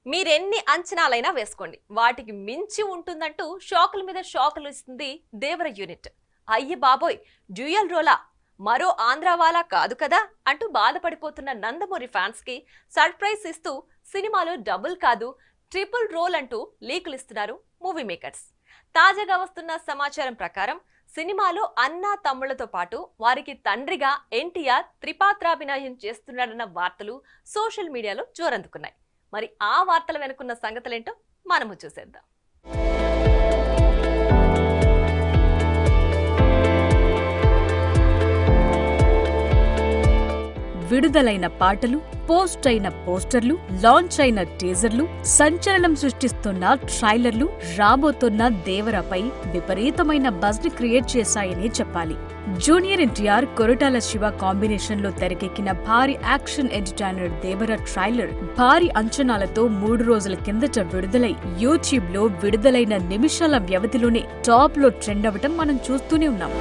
మీరెన్ని అంచనాలైనా వేసుకోండి, వాటికి మించి ఉంటుందంటూ షాకుల మీద షాకులు ఇస్తుంది దేవర యూనిట్. అయ్యి బాబోయ్, డ్యూయల్ రోలా, మరో ఆంధ్రావాలా కాదు కదా అంటూ బాధపడిపోతున్న నందమూరి ఫ్యాన్స్ కి సర్ప్రైజ్ ఇస్తూ సినిమాలో డబుల్ కాదు ట్రిపుల్ రోల్ అంటూ లీకులు ఇస్తున్నారు మూవీ మేకర్స్. తాజాగా వస్తున్న సమాచారం ప్రకారం సినిమాలో అన్నా తమ్ముళ్లతో పాటు వారికి తండ్రిగా ఎన్టీఆర్ త్రిపాత్రాభినయం చేస్తున్నాడన్న వార్తలు సోషల్ మీడియాలో జోరందుకున్నాయి. మరి ఆ వార్తల వెనుకున్న సంగతులేంటో మనము చూసేద్దాం. విడుదలైన పాటలు, పోస్ట్ అయిన పోస్టర్లు, లాంచ్ అయిన టీజర్లు, సంచలనం సృష్టిస్తున్న ట్రైలర్లు రాబోతున్న దేవరపై విపరీతమైన బజ్ ని క్రియేట్ చేశాయని చెప్పాలి. జూనియర్ ఎన్టీఆర్, కొరటాల శివ కాంబినేషన్ లో తెరకెక్కిన భారీ యాక్షన్ ఎంటర్టైనర్ దేవర ట్రైలర్ భారీ అంచనాలతో 3 రోజుల కిందట విడుదలై యూట్యూబ్ లో విడుదలైన నిమిషాల వ్యవధిలోనే టాప్ లో ట్రెండ్ అవ్వటం మనం చూస్తూనే ఉన్నాం.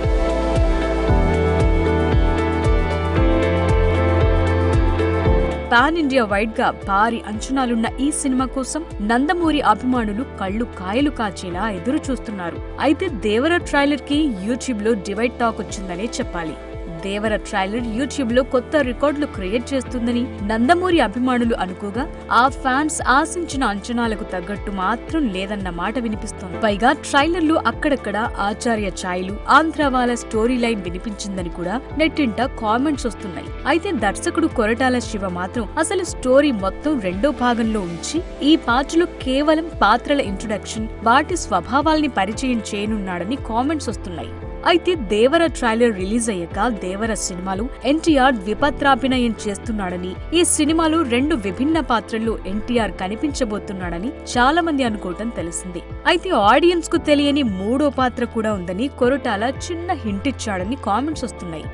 పాన్ ఇండియా వైడ్ గా భారీ అంచనాలున్న ఈ సినిమా కోసం నందమూరి అభిమానులు కళ్ళు కాయలు కాచేలా ఎదురు చూస్తున్నారు. అయితే దేవర ట్రైలర్ కి యూట్యూబ్ లో డివైడ్ టాక్ వచ్చిందనే చెప్పాలి. దేవర ట్రైలర్ యూట్యూబ్ లో కొత్త రికార్డులు క్రియేట్ చేస్తుందని నందమూరి అభిమానులు అనుకోగా, ఆ ఫ్యాన్స్ ఆశించిన అంచనాలకు తగ్గట్టు మాత్రం లేదన్న మాట వినిపిస్తోంది. పైగా ట్రైలర్ లో అక్కడక్కడ ఆచార్య ఛాయలు, ఆంధ్రావాల స్టోరీ లైన్ వినిపించిందని కూడా నెట్టింట కామెంట్స్ వస్తున్నాయి. అయితే దర్శకుడు కొరటాల శివ మాత్రం అసలు స్టోరీ మొత్తం 2వ భాగంలో ఉంచి ఈ పాటలో కేవలం పాత్రల ఇంట్రొడక్షన్, వాటి స్వభావాల్ని పరిచయం చేయనున్నాడని కామెంట్స్ వస్తున్నాయి. అయితే దేవర ట్రైలర్ రిలీజ్ అయ్యాక దేవర సినిమాలో ఎన్టీఆర్ ద్విపాత్రాభినయం చేస్తున్నాడని, ఈ సినిమాలో 2 విభిన్న పాత్రల్లో ఎన్టీఆర్ కనిపించబోతున్నాడని చాలా మంది అనుకోవటం తెలిసింది. అయితే ఆడియన్స్ కు తెలియని 3వ పాత్ర కూడా ఉందని కొరటాల చిన్న హింట్ ఇచ్చాడని కామెంట్స్ వస్తున్నాయి.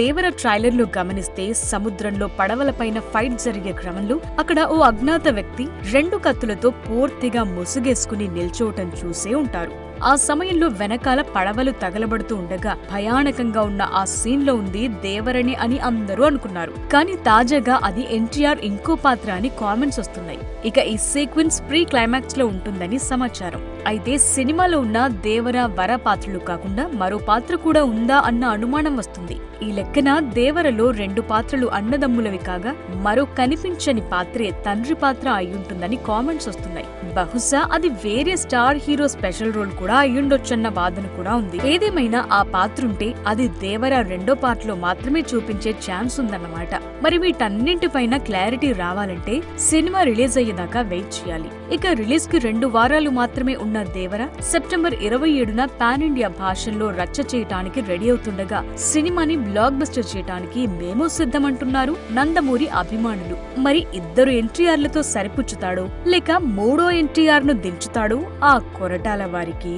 దేవర ట్రైలర్ లో గమనిస్తే సముద్రంలో పడవలపైన ఫైట్ జరిగే క్రమంలో అక్కడ ఓ అజ్ఞాత వ్యక్తి 2 కత్తులతో పూర్తిగా ముసుగేసుకుని నిల్చోవటం చూసే ఉంటారు. ఆ సమయంలో వెనకాల పడవలు తగలబడుతూ ఉండగా భయానకంగా ఉన్న ఆ సీన్ లో ఉంది దేవరని అని అందరూ అనుకున్నారు. కానీ తాజాగా అది ఎన్టీఆర్ ఇంకో పాత్ర అని కామెంట్స్ వస్తున్నాయి. ఇక ఈ సీక్వెన్స్ ప్రీ క్లైమాక్స్ లో ఉంటుందని సమాచారం. అయితే సినిమాలో ఉన్న దేవర వర పాత్రలు కాకుండా మరో పాత్ర కూడా ఉందా అన్న అనుమానం వస్తుంది. ఈ లెక్కన దేవరలో 2 పాత్రలు అన్నదమ్ములవి కాగా మరో కనిపించని పాత్రే తండ్రి పాత్ర అయ్యుంటుందని కామెంట్స్ వస్తున్నాయి. బహుశా అది వేరే స్టార్ హీరో స్పెషల్ రోల్ కూడా అయ్యుండొచ్చన్న వాదన కూడా ఉంది. ఏదేమైనా ఆ పాత్రుంటే అది దేవర 2వ పార్ట్ లో మాత్రమే చూపించే ఛాన్స్ ఉందన్నమాట. మరి వీటన్నింటిపైన క్లారిటీ రావాలంటే సినిమా రిలీజ్ అయ్యేదాకా వెయిట్ చేయాలి. ఇక రిలీజ్ కి 2 వారాలు మాత్రమే ఉన్న దేవర సెప్టెంబర్ 27న పాన్ ఇండియా భాషల్లో రచ్చ చేయటానికి రెడీ అవుతుండగా సినిమాని బ్లాక్ బస్టర్ చేయటానికి మేము సిద్ధమంటున్నారు నందమూరి అభిమానులు. మరి 2 ఎన్టీఆర్లతో సరిపుచ్చుతాడో లేక 3వ ఎన్టీఆర్ ను దించుతాడో ఆ కొరటాల వారికి